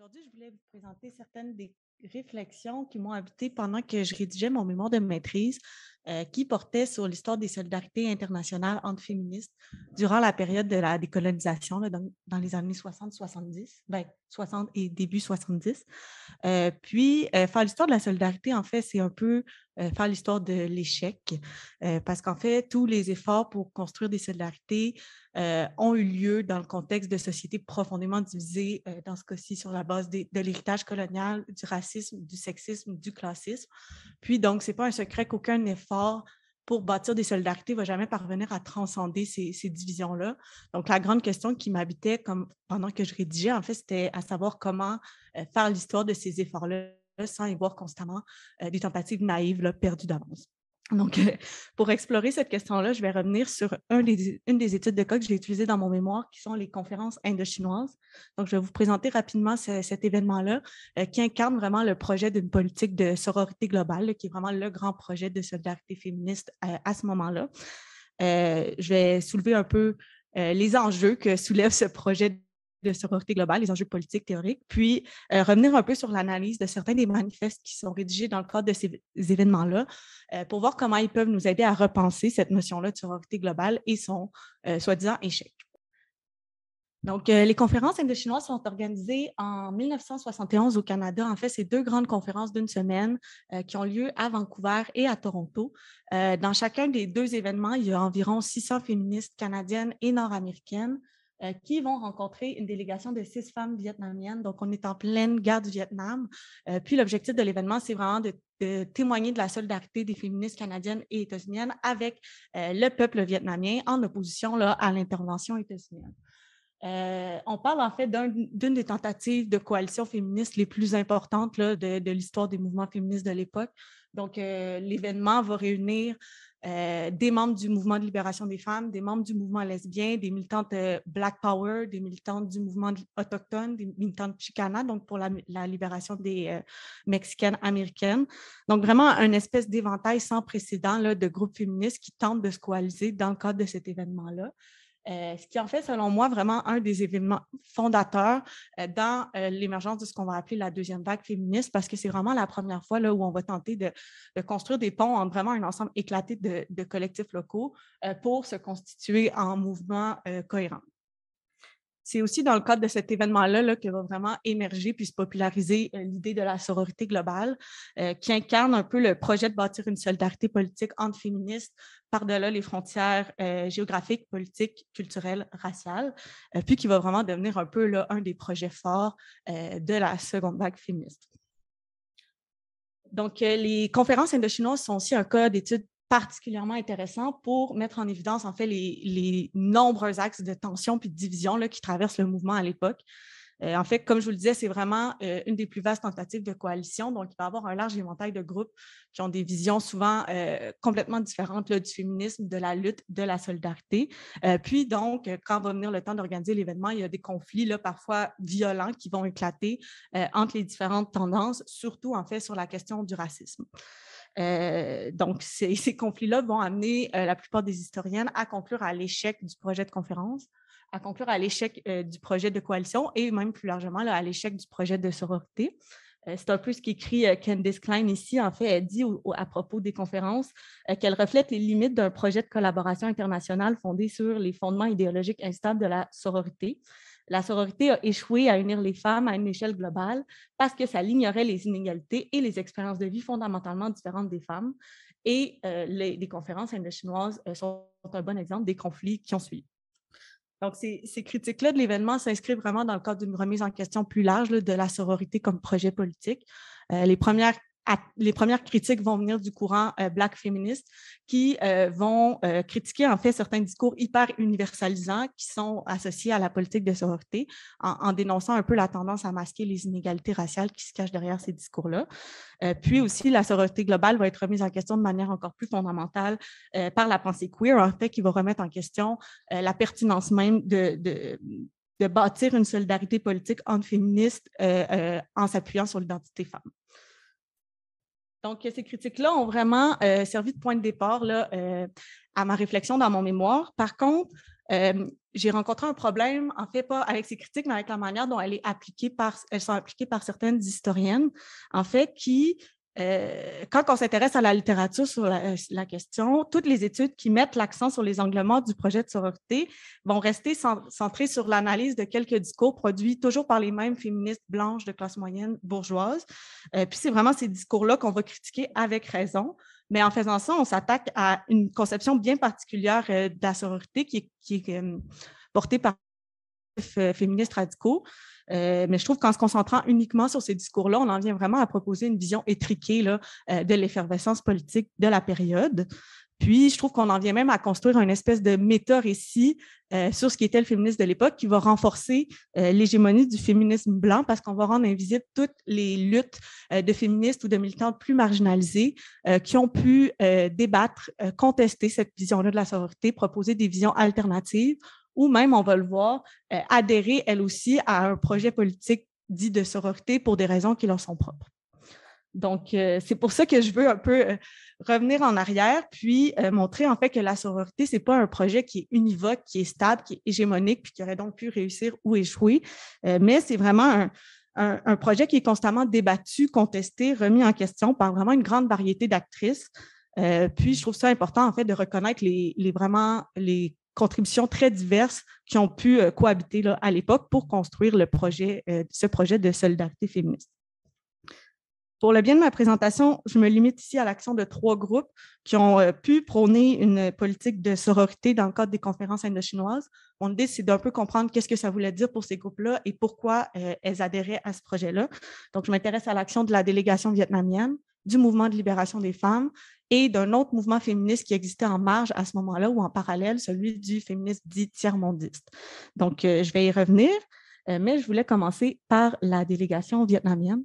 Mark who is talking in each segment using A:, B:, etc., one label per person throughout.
A: Aujourd'hui, je voulais vous présenter certaines des réflexions qui m'ont habité pendant que je rédigeais mon mémoire de maîtrise, qui portait sur l'histoire des solidarités internationales entre féministes durant la période de la décolonisation, là, dans les années 60-70, ben, 60 et début 70. Faire l'histoire de la solidarité, en fait, c'est un peu faire l'histoire de l'échec, parce qu'en fait, tous les efforts pour construire des solidarités ont eu lieu dans le contexte de sociétés profondément divisées, dans ce cas-ci, sur la base de l'héritage colonial, du racisme, du sexisme, du classisme. Puis, donc, ce n'est pas un secret qu'aucun effort pour bâtir des solidarités ne va jamais parvenir à transcender ces divisions-là. Donc, la grande question qui m'habitait pendant que je rédigeais, en fait, c'était à savoir comment faire l'histoire de ces efforts-là sans y voir constamment des tentatives naïves là, perdues d'avance. Donc, pour explorer cette question-là, je vais revenir sur une des études de cas que j'ai utilisées dans mon mémoire, qui sont les conférences indo-chinoises. Donc, je vais vous présenter rapidement cet événement-là, qui incarne vraiment le projet d'une politique de sororité globale, là, qui est vraiment le grand projet de solidarité féministe à ce moment-là. Je vais soulever un peu les enjeux que soulève ce projet de sororité globale, les enjeux politiques, théoriques, puis revenir un peu sur l'analyse de certains des manifestes qui sont rédigés dans le cadre de ces événements-là pour voir comment ils peuvent nous aider à repenser cette notion-là de sororité globale et son soi-disant échec. Donc, les conférences indo-chinoises sont organisées en 1971 au Canada. En fait, c'est deux grandes conférences d'une semaine qui ont lieu à Vancouver et à Toronto. Dans chacun des deux événements, il y a environ 600 féministes canadiennes et nord-américaines qui vont rencontrer une délégation de 6 femmes vietnamiennes. Donc, on est en pleine guerre du Vietnam. Puis, l'objectif de l'événement, c'est vraiment de témoigner de la solidarité des féministes canadiennes et états-uniennes avec le peuple vietnamien en opposition là, à l'intervention états-unienne. On parle en fait d'une des tentatives de coalition féministe les plus importantes là, de l'histoire des mouvements féministes de l'époque. Donc, l'événement va réunir des membres du mouvement de libération des femmes, des membres du mouvement lesbien, des militantes Black Power, des militantes du mouvement autochtone, des militantes Chicana, donc pour la libération des Mexicaines américaines. Donc, vraiment un espèce d'éventail sans précédent là, de groupes féministes qui tentent de se coaliser dans le cadre de cet événement-là. Ce qui en fait, selon moi, vraiment un des événements fondateurs dans l'émergence de ce qu'on va appeler la deuxième vague féministe, parce que c'est vraiment la première fois là, où on va tenter de construire des ponts entre vraiment un ensemble éclaté de collectifs locaux pour se constituer en mouvement cohérent. C'est aussi dans le cadre de cet événement-là là, que va vraiment émerger puis se populariser l'idée de la sororité globale, qui incarne un peu le projet de bâtir une solidarité politique entre féministes par-delà les frontières géographiques, politiques, culturelles, raciales, puis qui va vraiment devenir un peu là, un des projets forts de la seconde vague féministe. Donc, les conférences indo-chinoises sont aussi un cas d'étude particulièrement intéressant pour mettre en évidence, en fait, les nombreux axes de tension puis de division là, qui traversent le mouvement à l'époque. En fait, comme je vous le disais, c'est vraiment une des plus vastes tentatives de coalition. Donc, il va y avoir un large éventail de groupes qui ont des visions souvent complètement différentes là, du féminisme, de la lutte, de la solidarité. Puis, donc, quand va venir le temps d'organiser l'événement, il y a des conflits là, parfois violents qui vont éclater entre les différentes tendances, surtout, en fait, sur la question du racisme. Donc, ces conflits-là vont amener la plupart des historiennes à conclure à l'échec du projet de conférence, à conclure à l'échec du projet de coalition et même plus largement là, à l'échec du projet de sororité. C'est un peu ce qu'écrit Candice Klein ici. En fait, elle dit à propos des conférences qu'elle reflète les limites d'un projet de collaboration internationale fondé sur les fondements idéologiques instables de la sororité. La sororité a échoué à unir les femmes à une échelle globale parce que ça ignorait les inégalités et les expériences de vie fondamentalement différentes des femmes. Et les conférences indo-chinoises sont un bon exemple des conflits qui ont suivi. Donc, ces critiques-là de l'événement s'inscrivent vraiment dans le cadre d'une remise en question plus large là, de la sororité comme projet politique. Les premières critiques vont venir du courant Black féministe qui vont critiquer en fait certains discours hyper universalisants qui sont associés à la politique de sororité en dénonçant un peu la tendance à masquer les inégalités raciales qui se cachent derrière ces discours-là. Puis aussi, la sororité globale va être remise en question de manière encore plus fondamentale par la pensée queer, en fait, qui va remettre en question la pertinence même de bâtir une solidarité politique entre féministes en s'appuyant sur l'identité femme. Donc, ces critiques-là ont vraiment servi de point de départ là, à ma réflexion dans mon mémoire. Par contre, j'ai rencontré un problème, en fait, pas avec ces critiques, mais avec la manière dont elles sont appliquées par certaines historiennes, en fait, qui, quand on s'intéresse à la littérature sur la question, toutes les études qui mettent l'accent sur les angles morts du projet de sororité vont rester centrées sur l'analyse de quelques discours produits toujours par les mêmes féministes blanches de classe moyenne bourgeoise. Puis c'est vraiment ces discours-là qu'on va critiquer avec raison. Mais en faisant ça, on s'attaque à une conception bien particulière de la sororité qui est portée par les féministes radicaux. Mais je trouve qu'en se concentrant uniquement sur ces discours-là, on en vient vraiment à proposer une vision étriquée là, de l'effervescence politique de la période. Puis, je trouve qu'on en vient même à construire une espèce de méta-récit sur ce qui était le féminisme de l'époque qui va renforcer l'hégémonie du féminisme blanc parce qu'on va rendre invisible toutes les luttes de féministes ou de militantes plus marginalisées qui ont pu débattre, contester cette vision-là de la sororité, proposer des visions alternatives ou même, on va le voir, adhérer, elles aussi, à un projet politique dit de sororité pour des raisons qui leur sont propres. Donc, c'est pour ça que je veux un peu revenir en arrière, puis montrer en fait que la sororité, c'est pas un projet qui est univoque, qui est stable, qui est hégémonique, puis qui aurait donc pu réussir ou échouer, mais c'est vraiment un projet qui est constamment débattu, contesté, remis en question par vraiment une grande variété d'actrices. Puis, je trouve ça important en fait de reconnaître les contributions très diverses qui ont pu cohabiter là, à l'époque pour construire ce projet de solidarité féministe. Pour le bien de ma présentation, je me limite ici à l'action de 3 groupes qui ont pu prôner une politique de sororité dans le cadre des conférences indo-chinoises. Mon idée, c'est d'un peu comprendre qu'est-ce que ça voulait dire pour ces groupes-là et pourquoi elles adhéraient à ce projet-là. Donc, je m'intéresse à l'action de la délégation vietnamienne, du mouvement de libération des femmes et d'un autre mouvement féministe qui existait en marge à ce moment-là ou en parallèle, celui du féminisme dit tiers-mondiste. Donc, je vais y revenir, mais je voulais commencer par la délégation vietnamienne.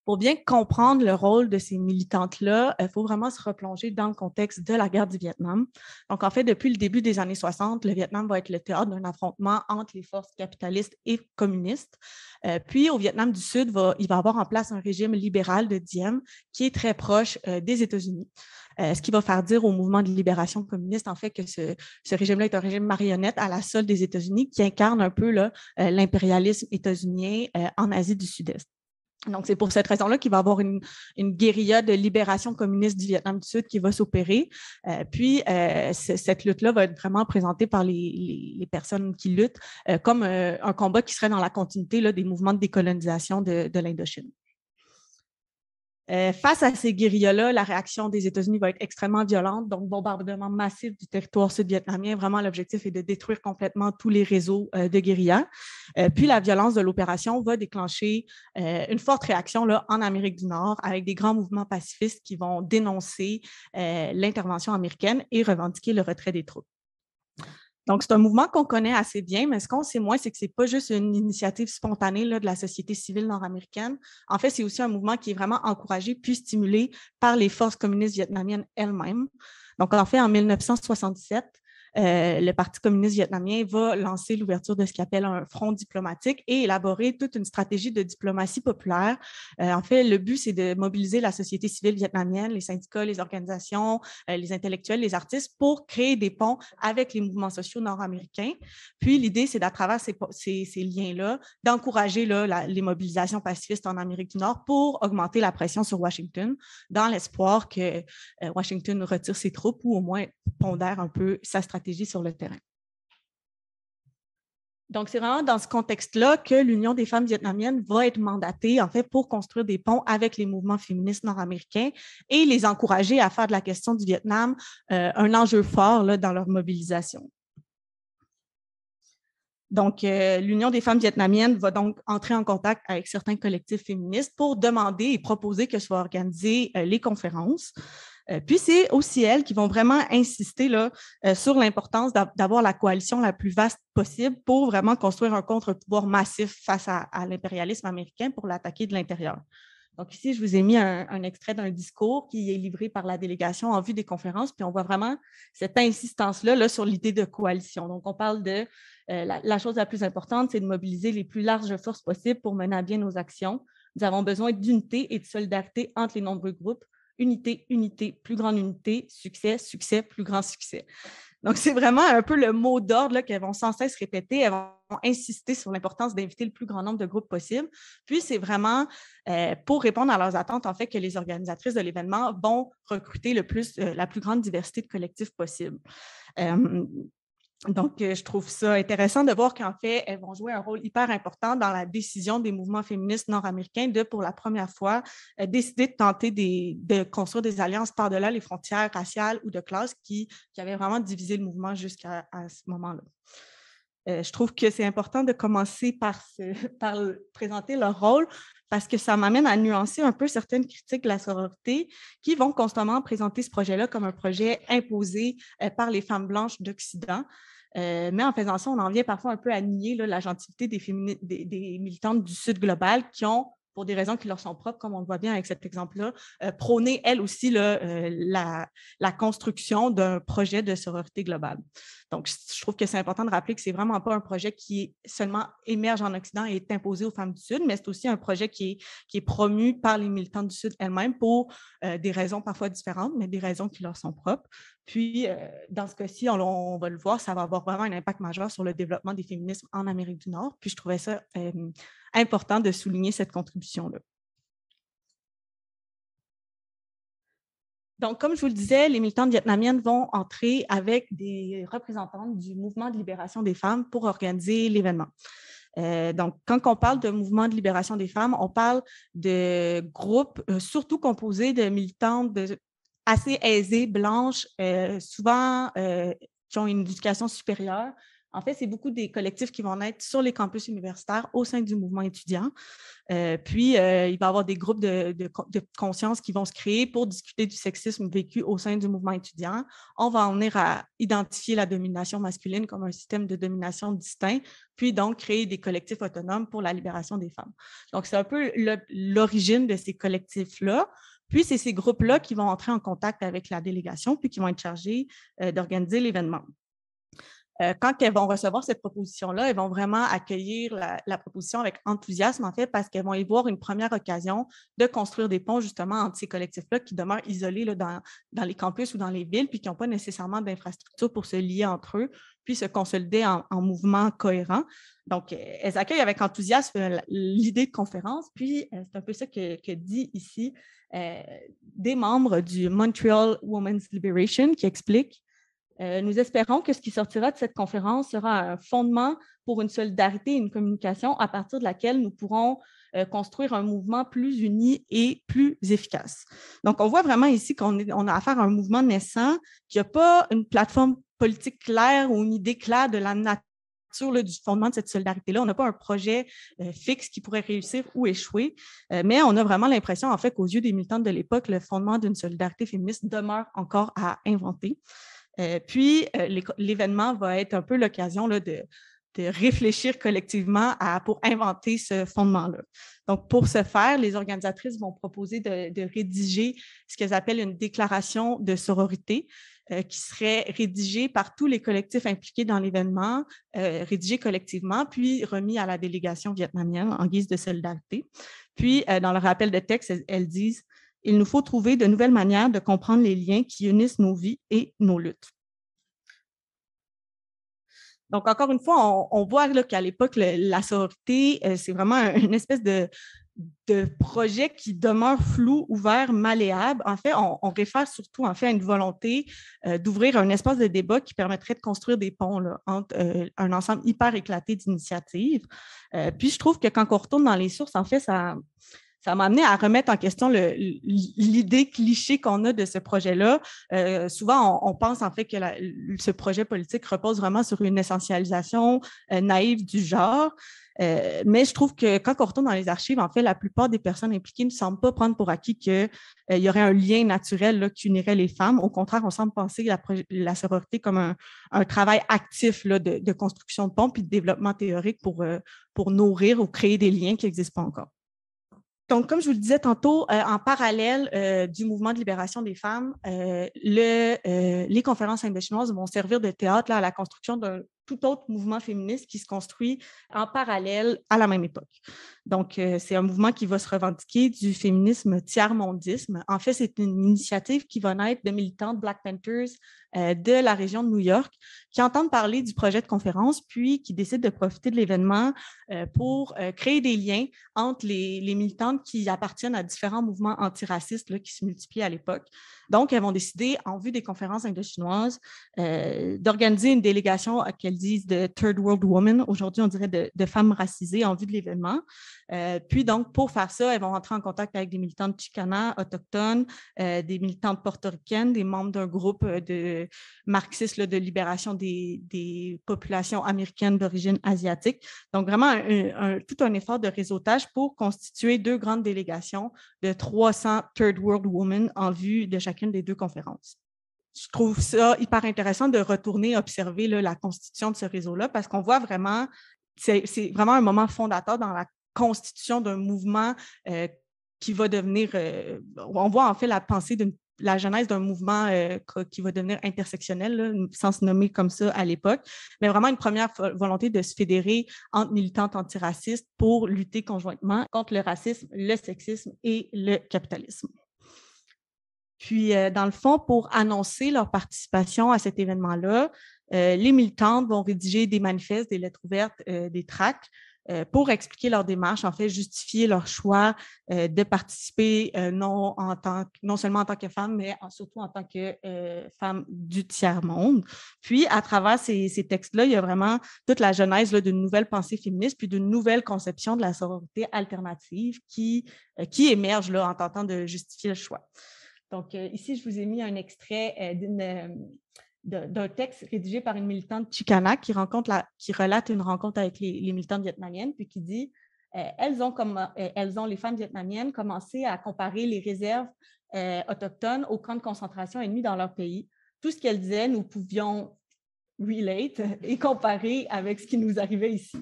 A: Pour bien comprendre le rôle de ces militantes-là, il faut vraiment se replonger dans le contexte de la guerre du Vietnam. Donc, en fait, depuis le début des années 60, le Vietnam va être le théâtre d'un affrontement entre les forces capitalistes et communistes. Puis, au Vietnam du Sud, il va avoir en place un régime libéral de Diem qui est très proche des États-Unis. Ce qui va faire dire au mouvement de libération communiste, en fait, que ce régime-là est un régime marionnette à la solde des États-Unis qui incarne un peu l'impérialisme états-unien en Asie du Sud-Est. Donc, c'est pour cette raison-là qu'il va y avoir une guérilla de libération communiste du Vietnam du Sud qui va s'opérer. Puis, cette lutte-là va être vraiment présentée par les personnes qui luttent comme un combat qui serait dans la continuité là, des mouvements de décolonisation de l'Indochine. Face à ces guérillas-là, la réaction des États-Unis va être extrêmement violente, donc bombardement massif du territoire sud-vietnamien. Vraiment, l'objectif est de détruire complètement tous les réseaux de guérillas. Puis la violence de l'opération va déclencher une forte réaction là, en Amérique du Nord avec des grands mouvements pacifistes qui vont dénoncer l'intervention américaine et revendiquer le retrait des troupes. Donc, c'est un mouvement qu'on connaît assez bien, mais ce qu'on sait moins, c'est que ce n'est pas juste une initiative spontanée là, de la société civile nord-américaine. En fait, c'est aussi un mouvement qui est vraiment encouragé puis stimulé par les forces communistes vietnamiennes elles-mêmes. Donc, en fait, en 1967, le Parti communiste vietnamien va lancer l'ouverture de ce qu'il appelle un front diplomatique et élaborer toute une stratégie de diplomatie populaire. En fait, le but, c'est de mobiliser la société civile vietnamienne, les syndicats, les organisations, les intellectuels, les artistes pour créer des ponts avec les mouvements sociaux nord-américains. Puis, l'idée, c'est d'à travers ces liens-là, d'encourager les mobilisations pacifistes en Amérique du Nord pour augmenter la pression sur Washington dans l'espoir que Washington retire ses troupes ou au moins pondère un peu sa stratégie sur le terrain. Donc, c'est vraiment dans ce contexte-là que l'Union des femmes vietnamiennes va être mandatée, en fait, pour construire des ponts avec les mouvements féministes nord-américains et les encourager à faire de la question du Vietnam un enjeu fort là, dans leur mobilisation. Donc, l'Union des femmes vietnamiennes va donc entrer en contact avec certains collectifs féministes pour demander et proposer que soient organisées les conférences. Puis, c'est aussi elles qui vont vraiment insister là, sur l'importance d'avoir la coalition la plus vaste possible pour vraiment construire un contre-pouvoir massif face à l'impérialisme américain pour l'attaquer de l'intérieur. Donc, ici, je vous ai mis un extrait d'un discours qui est livré par la délégation en vue des conférences, puis on voit vraiment cette insistance-là là, sur l'idée de coalition. Donc, on parle de la chose la plus importante, c'est de mobiliser les plus larges forces possibles pour mener à bien nos actions. Nous avons besoin d'unité et de solidarité entre les nombreux groupes. Unité, unité, plus grande unité, succès, succès, plus grand succès. Donc, c'est vraiment un peu le mot d'ordre là, qu'elles vont sans cesse répéter. Elles vont insister sur l'importance d'inviter le plus grand nombre de groupes possible. Puis, c'est vraiment pour répondre à leurs attentes, en fait, que les organisatrices de l'événement vont recruter la plus grande diversité de collectifs possible. Donc, je trouve ça intéressant de voir qu'en fait, elles vont jouer un rôle hyper important dans la décision des mouvements féministes nord-américains de, pour la première fois, décider de tenter de construire des alliances par-delà les frontières raciales ou de classe qui avaient vraiment divisé le mouvement jusqu'à ce moment-là. Je trouve que c'est important de commencer par présenter leur rôle parce que ça m'amène à nuancer un peu certaines critiques de la sororité qui vont constamment présenter ce projet-là comme un projet imposé par les femmes blanches d'Occident. Mais en faisant ça, on en vient parfois un peu à nier là, la gentilité des militantes du Sud global qui ont, pour des raisons qui leur sont propres, comme on le voit bien avec cet exemple-là, prôné, elles aussi, là, la construction d'un projet de sororité globale. Donc, je trouve que c'est important de rappeler que ce n'est vraiment pas un projet qui seulement émerge en Occident et est imposé aux femmes du Sud, mais c'est aussi un projet qui est promu par les militantes du Sud elles-mêmes pour des raisons parfois différentes, mais des raisons qui leur sont propres. Puis, dans ce cas-ci, on va le voir, ça va avoir vraiment un impact majeur sur le développement des féminismes en Amérique du Nord. Puis, je trouvais ça important de souligner cette contribution-là. Donc, comme je vous le disais, les militantes vietnamiennes vont entrer avec des représentantes du mouvement de libération des femmes pour organiser l'événement. Donc, quand on parle de mouvement de libération des femmes, on parle de groupes surtout composés de militantes assez aisées, blanches, souvent qui ont une éducation supérieure. En fait, c'est beaucoup des collectifs qui vont naître sur les campus universitaires au sein du mouvement étudiant. Puis, il va y avoir des groupes de conscience qui vont se créer pour discuter du sexisme vécu au sein du mouvement étudiant. On va en venir à identifier la domination masculine comme un système de domination distinct, puis donc créer des collectifs autonomes pour la libération des femmes. Donc, c'est un peu l'origine de ces collectifs-là. Puis, c'est ces groupes-là qui vont entrer en contact avec la délégation, puis qui vont être chargés d'organiser l'événement. Quand elles vont recevoir cette proposition-là, elles vont vraiment accueillir la proposition avec enthousiasme, en fait, parce qu'elles vont y voir une première occasion de construire des ponts, justement, entre ces collectifs-là qui demeurent isolés là, dans les campus ou dans les villes, puis qui n'ont pas nécessairement d'infrastructures pour se lier entre eux, puis se consolider en mouvement cohérent. Donc, elles accueillent avec enthousiasme l'idée de conférence, puis c'est un peu ça que dit ici des membres du Montreal Women's Liberation qui expliquent: nous espérons que ce qui sortira de cette conférence sera un fondement pour une solidarité et une communication à partir de laquelle nous pourrons construire un mouvement plus uni et plus efficace. Donc, on voit vraiment ici qu'on a affaire à un mouvement naissant qui n'a pas une plateforme politique claire ou une idée claire de la nature du fondement de cette solidarité-là. On n'a pas un projet fixe qui pourrait réussir ou échouer, mais on a vraiment l'impression, en fait, qu'aux yeux des militantes de l'époque, le fondement d'une solidarité féministe demeure encore à inventer. Puis, l'événement va être un peu l'occasion là, de réfléchir collectivement pour inventer ce fondement-là. Donc, pour ce faire, les organisatrices vont proposer de rédiger ce qu'elles appellent une déclaration de sororité qui serait rédigée par tous les collectifs impliqués dans l'événement, rédigée collectivement, puis remis à la délégation vietnamienne en guise de solidarité. Puis, dans le rappel de texte, elles disent: il nous faut trouver de nouvelles manières de comprendre les liens qui unissent nos vies et nos luttes. Donc, encore une fois, on voit là, qu'à l'époque, la sororité, c'est vraiment une espèce de projet qui demeure flou, ouvert, malléable. En fait, on réfère surtout en fait, à une volonté d'ouvrir un espace de débat qui permettrait de construire des ponts là, entre un ensemble hyper éclaté d'initiatives. Puis, je trouve que quand on retourne dans les sources, en fait, ça m'a amené à remettre en question l'idée cliché qu'on a de ce projet-là. Souvent, on pense en fait que ce projet politique repose vraiment sur une essentialisation naïve du genre. Mais je trouve que quand on retourne dans les archives, en fait, la plupart des personnes impliquées ne semblent pas prendre pour acquis qu'il y aurait un lien naturel là, qui unirait les femmes. Au contraire, on semble penser la sororité comme un travail actif là, de construction de ponts puis de développement théorique pour nourrir ou créer des liens qui n'existent pas encore. Donc, comme je vous le disais tantôt, en parallèle du mouvement de libération des femmes, les conférences indochinoises vont servir de théâtre là, à la construction d'un tout autre mouvement féministe qui se construit en parallèle à la même époque. Donc, c'est un mouvement qui va se revendiquer du féminisme tiers-mondisme. En fait, c'est une initiative qui va naître de militantes Black Panthers de la région de New York qui entendent parler du projet de conférence, puis qui décident de profiter de l'événement pour créer des liens entre les militantes qui appartiennent à différents mouvements antiracistes là, qui se multiplient à l'époque. Donc, elles vont décider, en vue des conférences indochinoises, d'organiser une délégation qu'elles disent de Third World Women. Aujourd'hui, on dirait de femmes racisées en vue de l'événement. Puis donc, pour faire ça, elles vont entrer en contact avec des militantes chicanas, autochtones, des militantes portoricaines, des membres d'un groupe de marxistes là, de libération des populations américaines d'origine asiatique. Donc, vraiment tout un effort de réseautage pour constituer 2 grandes délégations de 300 Third World Women en vue de chacune des 2 conférences. Je trouve ça hyper intéressant de retourner observer là, la constitution de ce réseau-là parce qu'on voit vraiment, c'est vraiment un moment fondateur dans la constitution d'un mouvement qui va devenir, on voit en fait la pensée la genèse d'un mouvement qui va devenir intersectionnel, là, sans se nommer comme ça à l'époque, mais vraiment une première volonté de se fédérer entre militantes antiracistes pour lutter conjointement contre le racisme, le sexisme et le capitalisme. Puis, dans le fond, pour annoncer leur participation à cet événement-là, les militantes vont rédiger des manifestes, des lettres ouvertes, des tracts pour expliquer leur démarche, en fait, justifier leur choix de participer non seulement en tant que femme, mais surtout en tant que femme du tiers-monde. Puis, à travers ces textes-là, il y a vraiment toute la genèse d'une nouvelle pensée féministe, puis d'une nouvelle conception de la sororité alternative qui émerge là, en tentant de justifier le choix. Donc, ici, je vous ai mis un extrait d'un texte rédigé par une militante chicana qui relate une rencontre avec les militantes vietnamiennes, puis qui dit elles ont, les femmes vietnamiennes, commencé à comparer les réserves autochtones aux camps de concentration ennemis dans leur pays. Tout ce qu'elles disaient, nous pouvions relate et comparer avec ce qui nous arrivait ici.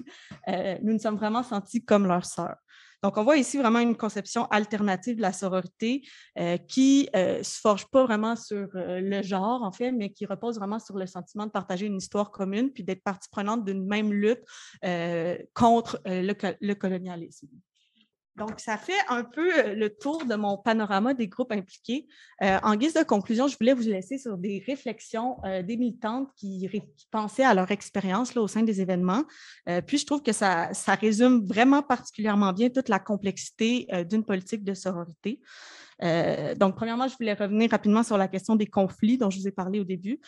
A: Nous nous sommes vraiment sentis comme leurs sœurs. Donc, on voit ici vraiment une conception alternative de la sororité qui ne se forge pas vraiment sur le genre, en fait, mais qui repose vraiment sur le sentiment de partager une histoire commune puis d'être partie prenante d'une même lutte contre le colonialisme. Donc, ça fait un peu le tour de mon panorama des groupes impliqués. En guise de conclusion, je voulais vous laisser sur des réflexions des militantes qui pensaient à leur expérience là, au sein des événements. Puis, je trouve que ça résume vraiment particulièrement bien toute la complexité d'une politique de sororité. Donc, premièrement, je voulais revenir rapidement sur la question des conflits dont je vous ai parlé au début.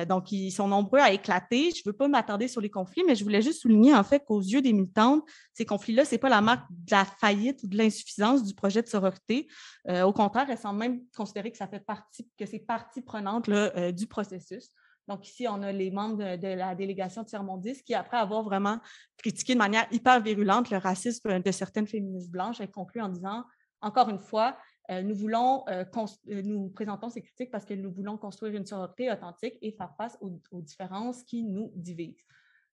A: Donc, ils sont nombreux à éclater. Je ne veux pas m'attarder sur les conflits, mais je voulais juste souligner en fait qu'aux yeux des militantes, ces conflits-là, ce n'est pas la marque de la faillite ou de l'insuffisance du projet de sororité. Au contraire, elles semblent même considérer que c'est partie prenante là, du processus. Donc, ici, on a les membres de la délégation tiers-mondiste qui, après avoir vraiment critiqué de manière hyper virulente le racisme de certaines féministes blanches, elles concluent en disant, encore une fois, nous présentons ces critiques parce que nous voulons construire une sororité authentique et faire face aux différences qui nous divisent.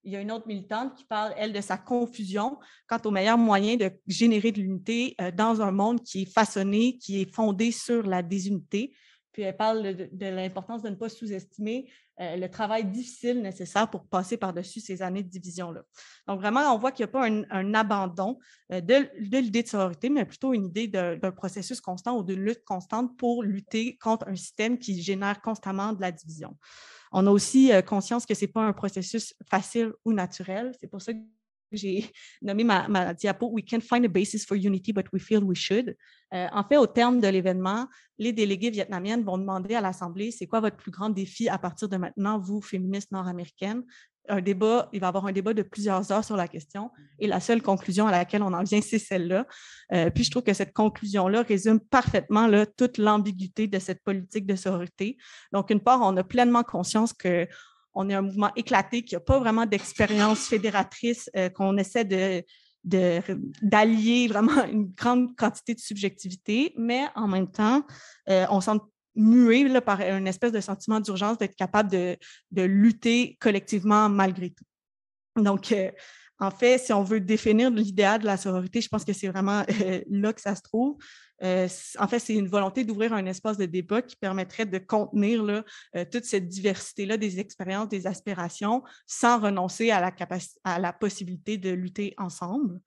A: Il y a une autre militante qui parle, elle, de sa confusion quant au meilleur moyen de générer de l'unité dans un monde qui est façonné, qui est fondé sur la désunité. Puis elle parle de l'importance de ne pas sous-estimer le travail difficile nécessaire pour passer par-dessus ces années de division-là. Donc, vraiment, on voit qu'il n'y a pas un abandon de l'idée de sororité, mais plutôt une idée d'un processus constant ou d'une lutte constante pour lutter contre un système qui génère constamment de la division. On a aussi conscience que ce n'est pas un processus facile ou naturel. C'est pour ça que j'ai nommé ma diapo « We can't find a basis for unity, but we feel we should ». En fait, au terme de l'événement, les délégués vietnamiennes vont demander à l'Assemblée « C'est quoi votre plus grand défi à partir de maintenant, vous, féministes nord-américaines ?» Il va y avoir un débat de plusieurs heures sur la question et la seule conclusion à laquelle on en vient, c'est celle-là. Puis je trouve que cette conclusion-là résume parfaitement là, toute l'ambiguïté de cette politique de sororité. Donc, une part, on a pleinement conscience qu'on est un mouvement éclaté, qu'il n'y a pas vraiment d'expérience fédératrice, qu'on essaie d'allier vraiment une grande quantité de subjectivité, mais en même temps, on sent muet là, par une espèce de sentiment d'urgence d'être capable de lutter collectivement malgré tout. Donc, en fait, si on veut définir l'idéal de la sororité, je pense que c'est vraiment là que ça se trouve. En fait, c'est une volonté d'ouvrir un espace de débat qui permettrait de contenir là, toute cette diversité-là des expériences, des aspirations, sans renoncer à la possibilité de lutter ensemble.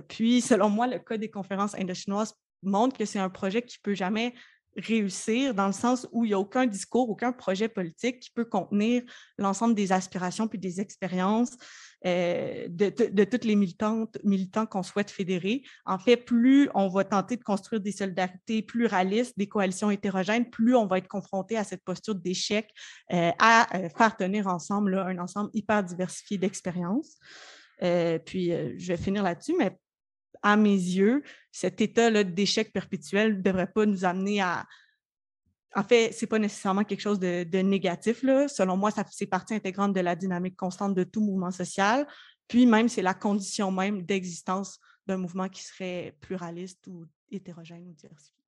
A: Puis, selon moi, le cas des conférences indochinoises montre que c'est un projet qui ne peut jamais réussir dans le sens où il n'y a aucun discours, aucun projet politique qui peut contenir l'ensemble des aspirations puis des expériences de toutes les militants qu'on souhaite fédérer. En fait, plus on va tenter de construire des solidarités pluralistes, des coalitions hétérogènes, plus on va être confronté à cette posture d'échec, à faire tenir ensemble là, un ensemble hyper diversifié d'expériences. Puis, je vais finir là-dessus, mais à mes yeux, cet état-là d'échec perpétuel ne devrait pas nous amener à... En fait, ce n'est pas nécessairement quelque chose de négatif. Là. Selon moi, c'est partie intégrante de la dynamique constante de tout mouvement social. Puis même, c'est la condition même d'existence d'un mouvement qui serait pluraliste ou hétérogène ou diversifié.